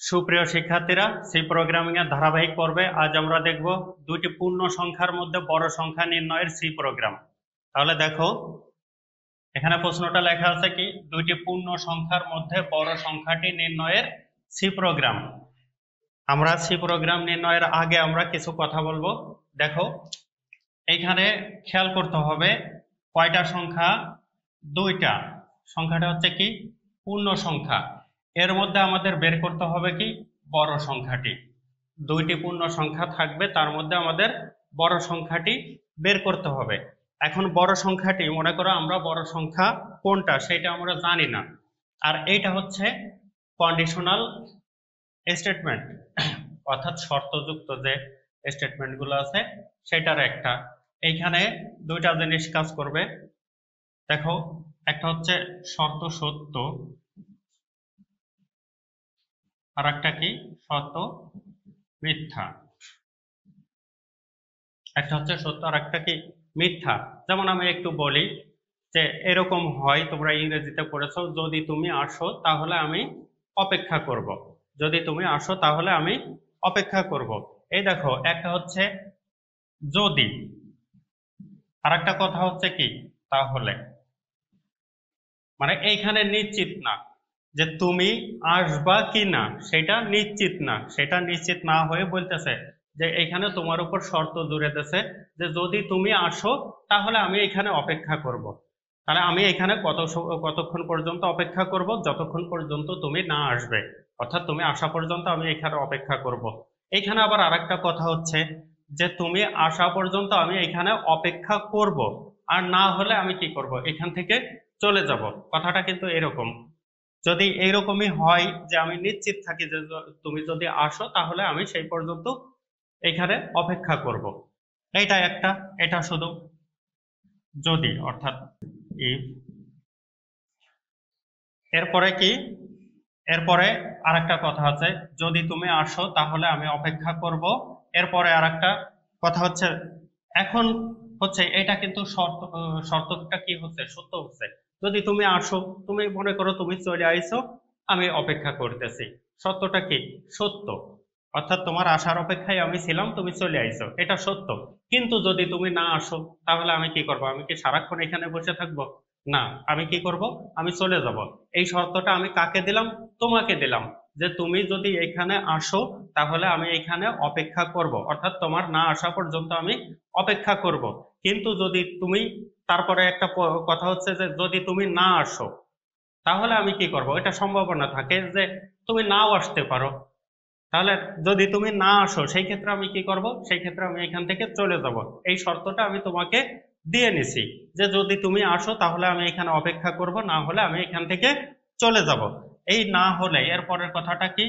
সুপ্রিয় শিক্ষার্থীরা, C programming এর ধারাবাহিক পর্বে আজ আমরা দেখব দুটি পূর্ণ সংখ্যার মধ্যে বড় সংখ্যা নির্ণয়ের সি প্রোগ্রাম। তাহলে দেখো, এখানে প্রশ্নটা লেখা আছে কি, দুইটি পূর্ণ সংখ্যার মধ্যে বড় সংখ্যাটি নির্ণয়ের সি প্রোগ্রাম। আমরা সি প্রোগ্রাম নির্ণয়ের আগে আমরা কিছু কথা বলবো। দেখো, এইখানে খেয়াল করতে হবে কয়টা সংখ্যা, দুইটা। সংখ্যাটা হচ্ছে কি পূর্ণ সংখ্যা, এর মধ্যে আমাদের বের করতে হবে কি বড় সংখ্যাটি। দুইটি পূর্ণ সংখ্যা থাকবে, তার মধ্যে আমাদের বড় সংখ্যাটি বের করতে হবে। এখন বড় সংখ্যাটি, মনে করো আমরা বড় সংখ্যা কোনটা সেটা আমরা জানি না, আর এইটা হচ্ছে কন্ডিশনাল স্টেটমেন্ট, অর্থাৎ শর্তযুক্ত যে স্টেটমেন্টগুলো আছে সেটার একটা। এইখানে দুইটা জিনিস কাজ করবে। দেখো, একটা হচ্ছে শর্ত সত্য, আর একটা কি শর্ত মিথ্যা। একটা হচ্ছে সত্য আর একটা কি মিথ্যা। যেমন আমি একটু বলি যে এরকম হয়, তোমরা ইংরেজিতে পড়েছো, যদি তুমি আসো তাহলে আমি অপেক্ষা করব, যদি তুমি আসো তাহলে আমি অপেক্ষা করব। এই দেখো, একটা হচ্ছে যদি, আর একটা কথা হচ্ছে কি তাহলে। মানে এইখানে নিশ্চিত না যে তুমি আসবা কি না, সেটা নিশ্চিত না, সেটা নিশ্চিত না হয়ে বলতেছে যে এখানে তোমার উপর শর্ত জুড়ে দিতেছে যে যদি তুমি আসো তাহলে আমি এখানে অপেক্ষা করব। তাহলে আমি এখানে কতক্ষণ পর্যন্ত অপেক্ষা করব, যতক্ষণ পর্যন্ত তুমি না আসবে, অর্থাৎ তুমি আসা পর্যন্ত আমি এখানে অপেক্ষা করব। এখানে আবার আরেকটা কথা হচ্ছে যে তুমি আসা পর্যন্ত আমি এখানে অপেক্ষা করব, আর না হলে আমি কি করব, এখান থেকে চলে যাব। কথাটা কিন্তু এরকম। যদি এইরকমই হয় যে আমি নিশ্চিত থাকি যে তুমি যদি আসো তাহলে আমি সেই পর্যন্ত এখানে অপেক্ষা করব, এইটা একটা। এটা শুধু যদি, অর্থাৎ ইফ। এরপরে কি, এরপরে আরেকটা কথা আছে, যদি তুমি আসো তাহলে আমি অপেক্ষা করব। এরপরে আরেকটা কথা হচ্ছে, এখন হচ্ছে এটা কিন্তু শর্তটা কি হচ্ছে, সত্য হচ্ছে। যদি তুমি আসো, তুমি মনে করো তুমি চলে আইছো, আমি অপেক্ষা করতেছি, সত্যটা কি সত্য, অর্থাৎ তোমার আসার অপেক্ষায় আমি ছিলাম, তুমি চলে আইছো, এটা সত্য। কিন্তু যদি তুমি না আসো তাহলে আমি কি করব, আমি কি সারাক্ষণ এখানে বসে থাকবো? না, আমি কি করব, আমি চলে যাব। এই শর্তটা আমি কাকে দিলাম? তোমাকে দিলাম, যে তুমি যদি এখানে আসো তাহলে আমি এখানে অপেক্ষা করব, অর্থাৎ তোমার না আসা পর্যন্ত আমি অপেক্ষা করব। কিন্তু যদি তুমি, তারপরে একটা কথা হচ্ছে যে যদি তুমি না আসো তাহলে আমি কি করব, এটা সম্ভাবনা থাকে যে তুমি নাও আসতে পারো। তাহলে যদি তুমি না আসো সেই ক্ষেত্রে আমি কি করব, সেই ক্ষেত্রে আমি এখান থেকে চলে যাব। এই শর্তটা আমি তোমাকে দিয়ে নিছি যে যদি তুমি আসো তাহলে আমি এখানে অপেক্ষা করব, না হলে আমি এখান থেকে চলে যাব। এই না হলে, এর পরের কথাটা কি,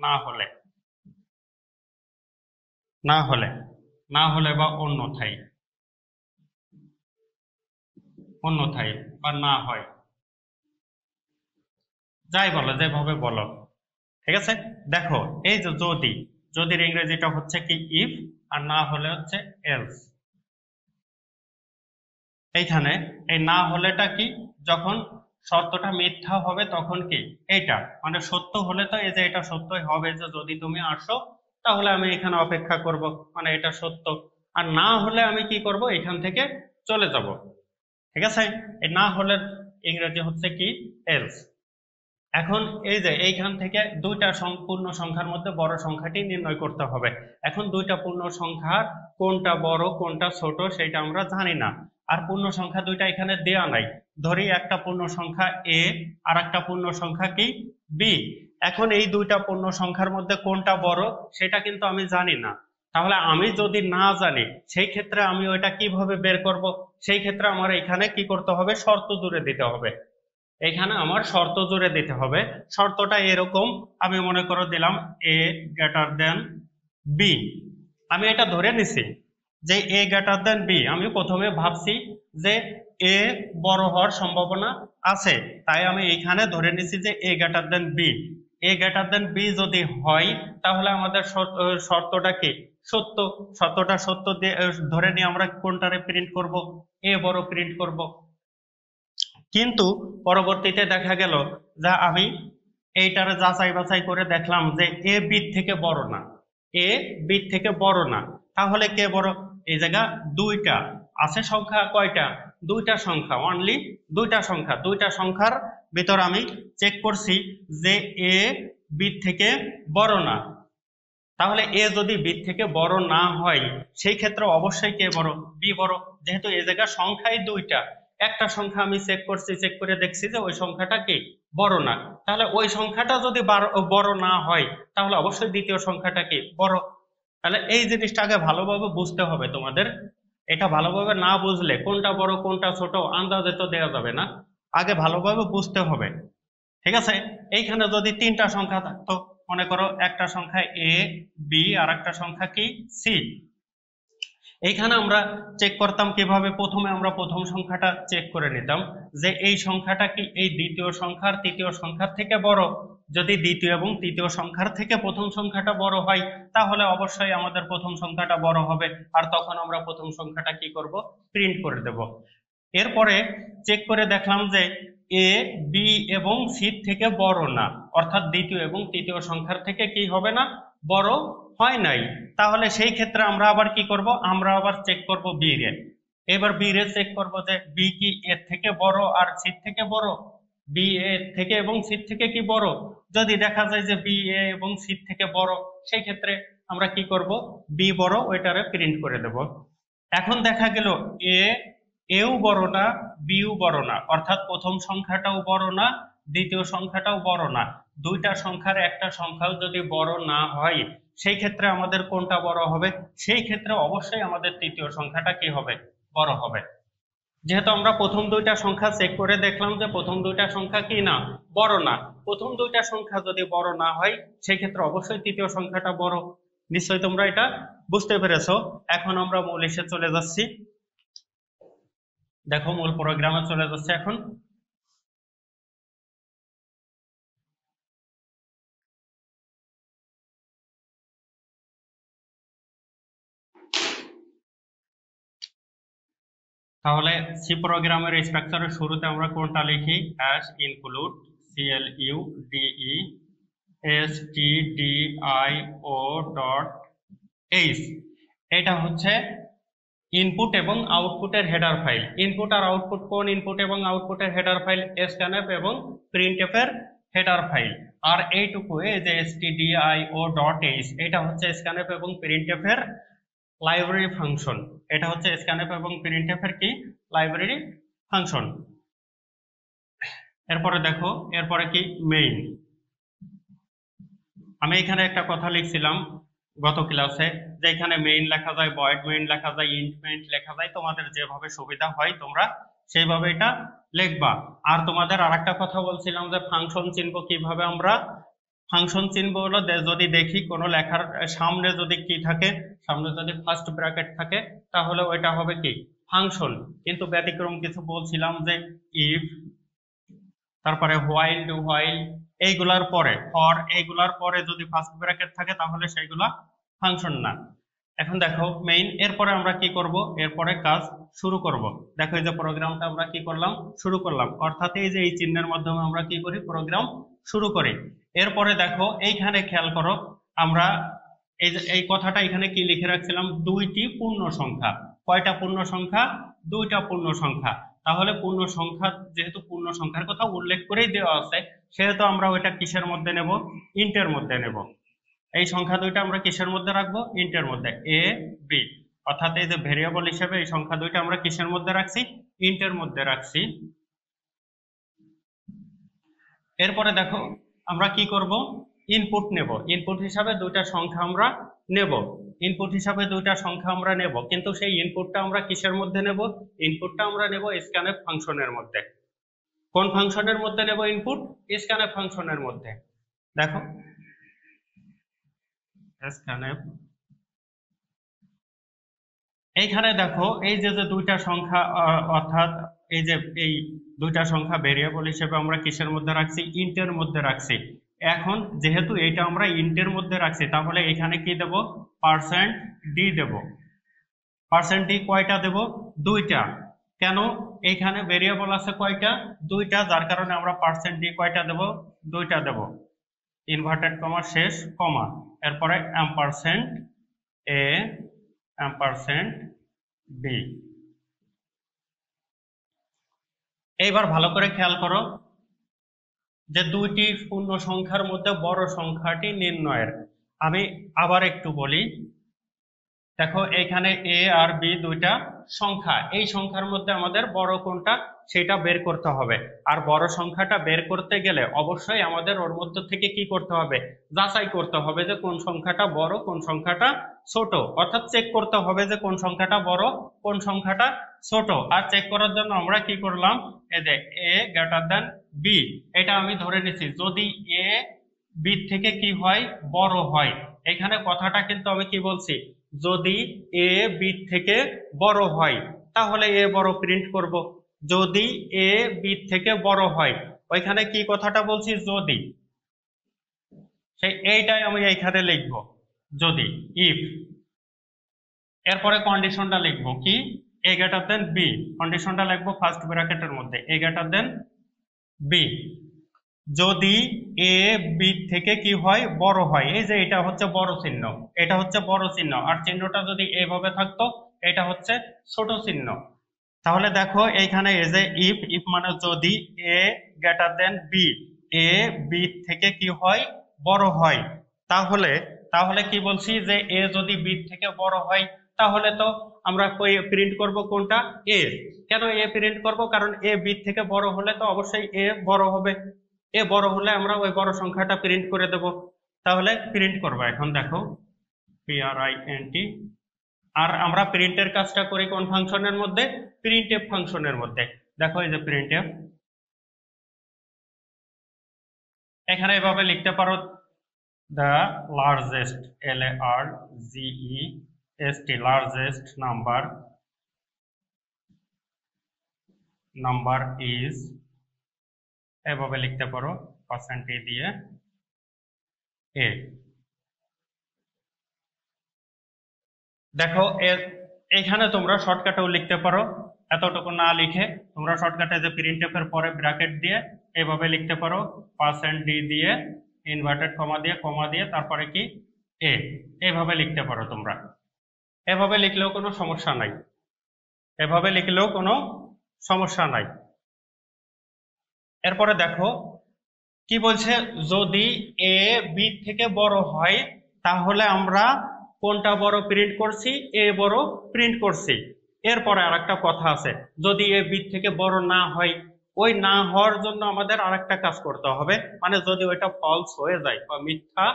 না হলে, না হলে, না হলে বা অন্যথায়, অন্যথায় বা না হয়, যাই বলো, যেভাবে বলো, ঠিক আছে। দেখো, এই যে যদি, যদির ইংরেজিটা হচ্ছে কি ইফ, আর না হলে হচ্ছে এলস। এইখানে এই না হলেটা কি, যখন শর্তটা মিথ্যা হবে তখন কি, এইটা মানে সত্য হলে তো এই যে এটা সত্যই হবে যে যদি তুমি আসো তাহলে আমি এখানে অপেক্ষা করব, মানে এটা সত্য। আর না হলে আমি কি করব, এখান থেকে চলে যাব, ঠিক আছে। এই না হলে ইংরেজি হচ্ছে কি এলস। এখন এই যে এইখান থেকে দুইটা পূর্ণ সংখ্যার মধ্যে বড় সংখ্যাটি নির্ণয় করতে হবে। এখন দুইটা পূর্ণ সংখ্যার কোনটা বড় কোনটা ছোট সেটা আমরা জানি না, আর পূর্ণ সংখ্যা দুইটা এখানে দেয়া নাই। ধরি একটা পূর্ণ সংখ্যা এ, আর একটা পূর্ণ সংখ্যা কি বি। এখন এই দুইটা পূর্ণ সংখ্যার মধ্যে কোনটা বড় সেটা কিন্তু আমি জানি না। তাহলে আমি যদি না জানি সেই ক্ষেত্রে আমি ওইটা কিভাবে বের করব? সেই ক্ষেত্রে আমার এখানে কি করতে হবে, শর্ত জুড়ে দিতে হবে। এখানে আমার শর্ত জুড়ে দিতে হবে। শর্তটা এরকম, আমি মনে করে দিলাম এ গ্রেটার দেন বি। আমি এটা ধরে নিছি যে এ গ্রেটার দেন বি, আমি প্রথমে ভাবছি যে এ বড় হওয়ার সম্ভাবনা আছে, তাই আমি এখানে ধরে নিছি যে এ গ্রেটার দেন বি। এ গ্রেটার দেন বি যদি হয় তাহলে আমাদের শর্তটা কি সত্য। শর্তটা সত্য দিয়ে ধরে নিয়ে আমরা কোনটারে প্রিন্ট করব, এ বড় প্রিন্ট করব। কিন্তু পরবর্তীতে দেখা গেল যে আমি এইটারে যাচাই বাছাই করে দেখলাম যে এ বি থেকে বড় না, এ বি থেকে বড় না, তাহলে কে বড়? এই জায়গা দুইটা আছে, সংখ্যা কয়টা? দুইটা সংখ্যা, অনলি দুইটা সংখ্যা, দুইটা সংখ্যার ভিতর আমি চেক করছি যে এ বি থেকে বড় না। তাহলে এ যদি বি থেকে বড় না হয় সেই ক্ষেত্রে অবশ্যই কে বড়? বি বড়। যেহেতু এই জায়গা সংখ্যাই দুইটা, একটা সংখ্যা আমি চেক করছি, চেক করে দেখছি যে ওই সংখ্যাটা কি বড় না, তাহলে ওই সংখ্যাটা যদি বড় না হয় তাহলে অবশ্যই দ্বিতীয় সংখ্যাটা কি বড়। তাহলে এই জিনিসটা আগে ভালোভাবে বুঝতে হবে তোমাদের। এটা ভালোভাবে না বুঝলে কোনটা বড় কোনটা ছোট আন্দাজে তো দেওয়া যাবে না, আগে ভালোভাবে বুঝতে হবে। ঠিক আছে, এইখানে যদি তিনটা সংখ্যা থাকতো, মনে করো একটা সংখ্যা এ বি আর একটা সংখ্যা কি সি, এইখানে আমরা চেক করতাম কিভাবে? প্রথমে আমরা প্রথম সংখ্যাটা চেক করে নিতাম যে এই সংখ্যাটা কি এই দ্বিতীয় সংখ্যার তৃতীয় সংখ্যার থেকে বড়। যদি দ্বিতীয় এবং তৃতীয় সংখ্যার থেকে প্রথম সংখ্যাটা বড় হয় তাহলে অবশ্যই আমাদের প্রথম সংখ্যাটা বড় হবে, আর তখন আমরা প্রথম সংখ্যাটা কি করব? প্রিন্ট করে দেব। এরপরে চেক করে দেখলাম যে এ বি এবং সি থেকে বড় না, অর্থাৎ দ্বিতীয় এবং তৃতীয় সংখ্যার থেকে কি হবে না? বড় হয় নাই। তাহলে সেই ক্ষেত্রে আমরা আবার কি করব? আমরা আবার চেক করব বি রে। এবার বি রে চেক করব যে বি কি এর থেকে বড় আর সি থেকে বড়, বি এর থেকে এবং সি থেকে কি বড়। যদি দেখা যায় যে বি এ এবং সি থেকে বড়, সেই ক্ষেত্রে আমরা কি করব? বি বড় ওইটারে প্রিন্ট করে দেব। এখন দেখা গেল এ এও বড় না বিও বড় না, অর্থাৎ প্রথম সংখ্যাটাও বড় না দ্বিতীয় সংখ্যাটাও বড় না, দুইটা সংখ্যার একটা সংখ্যাও যদি বড় না হয় সেই ক্ষেত্রে আমাদের কোনটা বড় হবে? সেই ক্ষেত্রে অবশ্যই আমাদের তৃতীয় সংখ্যাটা কি হবে? বড় হবে। যেহেতু আমরা প্রথম দুইটা সংখ্যা চেক করে দেখলাম যে প্রথম দুইটা সংখ্যা কি না? বড় না। প্রথম দুইটা সংখ্যা যদি বড় না হয় সেই ক্ষেত্রে অবশ্যই তৃতীয় সংখ্যাটা বড়। নিশ্চয়ই তোমরা এটা বুঝতে পেরেছো। এখন আমরা মূল ইসে চলে যাচ্ছি। দেখো মূল প্রোগ্রামে চলে যাচ্ছে এখন। তাহলে সি প্রোগ্রামের স্ট্রাকচারের শুরুতে আমরা কোনটা লিখি? Hash include CLUDE STDIO dot H, এটা হচ্ছে ইনপুট এবং আউটপুটের হেডার ফাইল। ইনপুট আর আউটপুট, কোন ইনপুট এবং আউটপুটের হেডার ফাইল? scanf এবং printf এর হেডার ফাইল। আর এইটুকু এই যে stdio ডট এইচ, এটা হচ্ছে scanf এবং printf এর লাইব্রেরি ফাংশন। এটা হচ্ছে scanf এবং printf এর কি? Library function. এরপরে দেখো, এরপরে কি? মেইন। আমি এখানে একটা কথা লিখছিলাম গত ক্লাসে যে এখানে মেইন লেখা যায়, ভয়েড মেইন লেখা যায়, ইন্ট মেইন লেখা যায়, তোমাদের যেভাবে সুবিধা হয় তোমরা সেইভাবে এটা লিখবা। আর তোমাদের আরেকটা কথা বলছিলাম যে ফাংশন চিনবো কিভাবে আমরা? ফাংশন চিনবো হলো যদি দেখি কোনো লেখার সামনে যদি কি থাকে, সামনে যদি ফার্স্ট ব্র্যাকেট থাকে তাহলে ওইটা হবে কি? ফাংশন। কিন্তু ব্যতিক্রম কিছু বলছিলাম যে ইফ, তারপরে হোয়াইল, ডু হোয়াইল, এইগুলার পরে ফর, এইগুলার পরে যদি ফার্স্ট ব্র্যাকেট থাকে তাহলে সেইগুলা ফাংশন না। এখন দেখো মেইন, এরপরে আমরা কি করব? এরপরে কাজ শুরু করব। দেখো এই যে প্রোগ্রামটা আমরা কি করলাম? শুরু করলাম, অর্থাৎ এই যে এই চিহ্নের মাধ্যমে আমরা কি করি? প্রোগ্রাম শুরু করি। এরপরে দেখো এইখানে খেয়াল করো, আমরা এই যে এই কথাটা এখানে কি লিখে রাখছিলাম? দুইটি পূর্ণ সংখ্যা। কয়টা পূর্ণ সংখ্যা? দুইটা পূর্ণ সংখ্যা। তাহলে পূর্ণ সংখ্যা, যেহেতু পূর্ণ সংখ্যার কথা উল্লেখ করেই দেওয়া আছে, সেহেতু আমরা ওইটা কিসের মধ্যে নেব? ইন্টের মধ্যে নেব। এই সংখ্যা দুইটা আমরা কিসের মধ্যে রাখবো? ইন্টের মধ্যে, এ বি। অর্থাৎ এই যে ভেরিয়েবল হিসেবে এই সংখ্যা দুইটা আমরা কিসের মধ্যে রাখছি? ইন্টের মধ্যে রাখছি। এরপরে দেখো আমরা কি করব? ইনপুট নেব। ইনপুট হিসাবে দুইটা সংখ্যা আমরা নেব। ইনপুট হিসাবে দুইটা সংখ্যা আমরা নেব, কিন্তু সেই ইনপুটটা আমরা কিসের মধ্যে নেব? ইনপুটটা আমরা নেব scanf ফাংশনের মধ্যে। কোন ফাংশনের মধ্যে নেব ইনপুট? scanf ফাংশনের মধ্যে। দেখো scanf, এইখানে দেখো এই যে যে দুইটা সংখ্যা, অর্থাৎ এই যে এই দুইটা সংখ্যা ভেরিয়েবল হিসেবে আমরা কিসের মধ্যে রাখছি? ইন্টের মধ্যে রাখছি। এখন যেহেতু এটা আমরা ইন্টের মধ্যে রাখছি তাহলে এখানে কি দেব? %d দেব। %d কয়টা দেব? দুইটা। কেন? এইখানে ভেরিয়েবল আছে কয়টা? দুইটা, যার কারণে আমরা পার্সেন্ট দিয়ে কয়টা দেব? দুইটা দেব। ইনভার্টেড কমা শেষ কমা, এরপরে অ্যাম্পারসেন্ট এ অ্যাম্পারসেন্ট বি। এইবার ভালো করে খেয়াল করো যে দুইটি পূর্ণ সংখ্যার মধ্যে বড় সংখ্যাটি নির্ণয়ের। আমি আবার একটু বলি, দেখো এখানে এ আর বি দুইটা সংখ্যা, এই সংখ্যার মধ্যে আমাদের বড় কোনটা সেটা বের করতে হবে। আর বড় সংখ্যাটা বের করতে গেলে অবশ্যই আমাদের ওর মধ্যে থেকে কি করতে হবে? যাচাই করতে হবে যে কোন সংখ্যাটা বড় কোন সংখ্যাটা ছোট, অর্থাৎ চেক করতে হবে যে কোন সংখ্যাটা বড় কোন সংখ্যাটা ছোট। আর চেক করার জন্য আমরা কি করলাম, এই যে এ গ্রেটার দেন বি, এটা আমি ধরে নিচ্ছি যদি এ বি থেকে কি হয়? বড় হয়। এখানে কথাটা কিন্তু আমি কি বলছি, যদি এ বি থেকে বড় হয় তাহলে এ বড় প্রিন্ট করব। যদি এ বি থেকে বড় হয়, ওইখানে কি কথাটা বলছি? যদি, সেই এইটাই আমি এইখানে লিখবো যদি, ইফ। এরপরে কন্ডিশনটা লিখবো কি? এ গ্রেটার দেন বি, কন্ডিশনটা লিখবো ফার্স্ট ব্র্যাকেটের মধ্যে এ গ্রেটার দেন বি। যদি এ বি থেকে কি হয়? বড় হয়। এই যে এটা হচ্ছে বড় চিহ্ন, এটা হচ্ছে বড় চিহ্ন, আর চিহ্নটা যদি এইভাবে থাকতো এটা হচ্ছে ছোট চিহ্ন। তাহলে দেখো এইখানে এই যে ইফ, ইফ মানে যদি এ greater than B, A B থেকে কি হয়? বড় হয়। তাহলে তাহলে কি বলছি যে এ যদি বি থেকে বড় হয় তাহলে তো আমরা প্রিন্ট করব কোনটা? এ। কেন এ প্রিন্ট করব? কারণ এ বি থেকে বড় হলে তো অবশ্যই এ বড় হবে, এ বড় হলে আমরা ওই বড় সংখ্যাটা প্রিন্ট করে দেব। তাহলে প্রিন্ট করব, এখন দেখো প্রিন্ট। আর আমরা প্রিন্টের কাজটা করি কোন ফাংশনের মধ্যে? প্রিন্টএফ ফাংশনের মধ্যে। দেখো এই যে প্রিন্টএফ, এখানে এভাবে লিখতে পারো the largest, LARGEST, largest number is, এভাবে লিখতে পারো পার্সেন্টেজ দিয়ে এ। দেখো এখানে তোমরা শর্টকাটেও লিখতে পারো, এতটুকু না লিখে তোমরা শর্টকাটে যে প্রিন্টএফ এর পরে ব্র্যাকেট দিয়ে এভাবে লিখতে পারো পার্সেন্ট ডি দিয়ে ইনভার্টেড কমা দিয়ে তারপরে কি এ, এইভাবে লিখতে পারো তোমরা। এভাবে লিখলেও কোনো সমস্যা নাই, এভাবে লিখলেও কোনো সমস্যা নাই। এরপরে দেখো কি বলছে, যদি এ বি থেকে বড় হয় তাহলে আমরা কোনটা বড় প্রিন্ট করছি? এ বড় প্রিন্ট করছি। এরপরে আরেকটা কথা আছে, যদি এ বি থেকে বড় না হয়, ওই না হওয়ার জন্য আমাদের আরেকটা কাজ করতে হবে, মানে যদি ওইটা ফলস হয়ে যায় বা মিথ্যা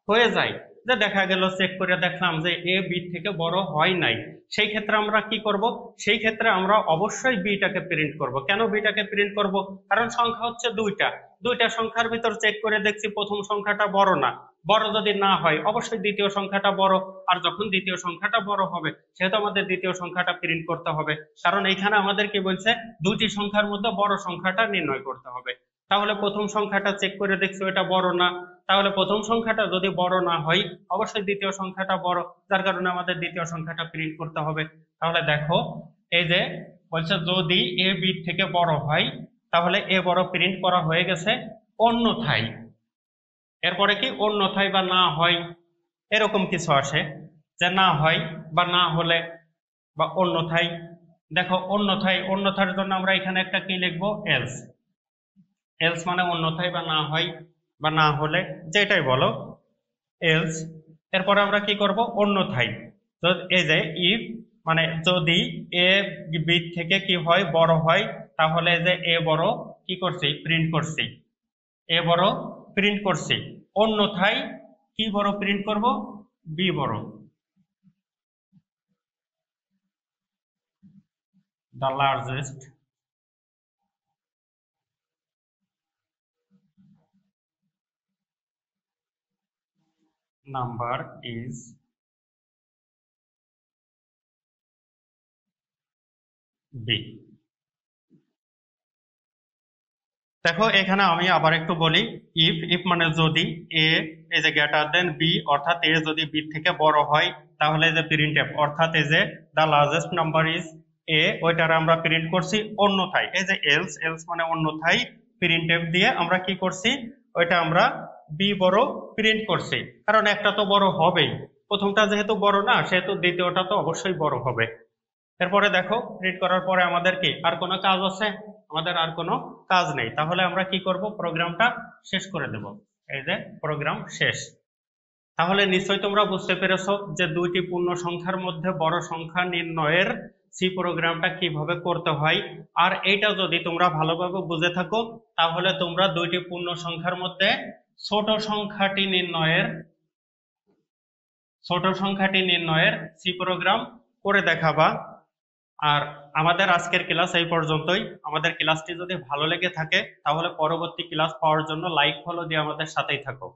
হয়ে যায়, যে দেখা গেল চেক করে দেখলাম যে এ বি থেকে বড় হয় নাই, সেই ক্ষেত্রে আমরা কি করব? সেই ক্ষেত্রে আমরা অবশ্যই বিটাকে প্রিন্ট করব। কেন বিটাকে প্রিন্ট করব? কারণ সংখ্যা হচ্ছে দুইটা, দুইটা সংখ্যার ভিতর চেক করে দেখছি প্রথম সংখ্যাটা বড় না, বড় যদি না হয় অবশ্যই দ্বিতীয় সংখ্যাটা বড়, আর যখন দ্বিতীয় সংখ্যাটা বড় হবে সেহেতু আমাদের দ্বিতীয় সংখ্যাটা প্রিন্ট করতে হবে। কারণ এইখানে আমাদের কি বলছে? দুইটি সংখ্যার মধ্যে বড় সংখ্যাটা নির্ণয় করতে হবে। তাহলে প্রথম সংখ্যাটা চেক করে দেখছি ওটা বড় না, তাহলে প্রথম সংখ্যাটা যদি বড় না হয় অবশ্যই দ্বিতীয় সংখ্যাটা বড়, যার কারণে আমাদের দ্বিতীয় সংখ্যাটা প্রিন্ট করতে হবে। তাহলে দেখো এই যে বলছে যদি এ বি থেকে বড় হয় তাহলে এ বড় প্রিন্ট করা হয়ে গেছে। অন্যথায়, এরপরে কি? অন্যথায় বা না হয়, এরকম কিছু আসে যে না হয় বা না হলে বা অন্যথায়। দেখো অন্যথায়, অন্যথার জন্য আমরা এখানে একটা কি লিখবো? এলস। এলস মানে অন্যথায় বা না হয় বা না হলে, যেটাই বলো এলস। এরপরে আমরা কি করব? অন্যথায়, তো এই যে ইফ মানে যদি এ বি থেকে কি হয়? বড় হয়, তাহলে যে এ বড় কি করছি? প্রিন্ট করছি, এ বড় প্রিন্ট করছি। অন্যথায় কি বড় প্রিন্ট করব? বি বড়, the largest number is B. দেখো এখানে আমি আবার একটু বলি, ইফ, ইফ মানে যদি এ এই যে গ্রেটার দেন বি, অর্থাৎ এ যদি বি থেকে বড় হয় তাহলে যে প্রিন্টএফ, অর্থাৎ এই যে the largest number is a ওইটার আমরা প্রিন্ট করছি অন্যথায়, এই যে এলস, এলস মানে অন্যথায় প্রিন্টএফ দিয়ে আমরা কি করছি, ওইটা আমরা বি বড় প্রিন্ট করছি, কারণ একটা তো বড় হবেই, প্রথমটা যেহেতু বড় না সেহেতু দ্বিতীয়টা তো অবশ্যই বড় হবে। এরপরে দেখো প্রিন্ট করার পরে আমাদের কি আর কোনো কাজ আছে? আমাদের আর কোনো কাজ নেই, তাহলে আমরা কি করব, প্রোগ্রামটা শেষ করে দেব। এই যে প্রোগ্রাম শেষ। তাহলে নিশ্চয়ই তোমরা বুঝতে পেরেছো যে দুইটি পূর্ণ সংখ্যার মধ্যে বড় সংখ্যা নির্ণয়ের সি প্রোগ্রামটা কিভাবে করতে হয়। আর এইটা যদি তোমরা ভালোভাবে বুঝে থাকো তাহলে তোমরা দুইটি পূর্ণ সংখ্যার মধ্যে ছোট সংখ্যাটি নির্ণয়ের সি প্রোগ্রাম করে দেখাবা। আর আমাদের আজকের ক্লাস এই পর্যন্তই। আমাদের ক্লাসটি যদি ভালো লেগে থাকে তাহলে পরবর্তী ক্লাস পাওয়ার জন্য লাইক ফলো দিয়ে আমাদের সাথেই থাকো।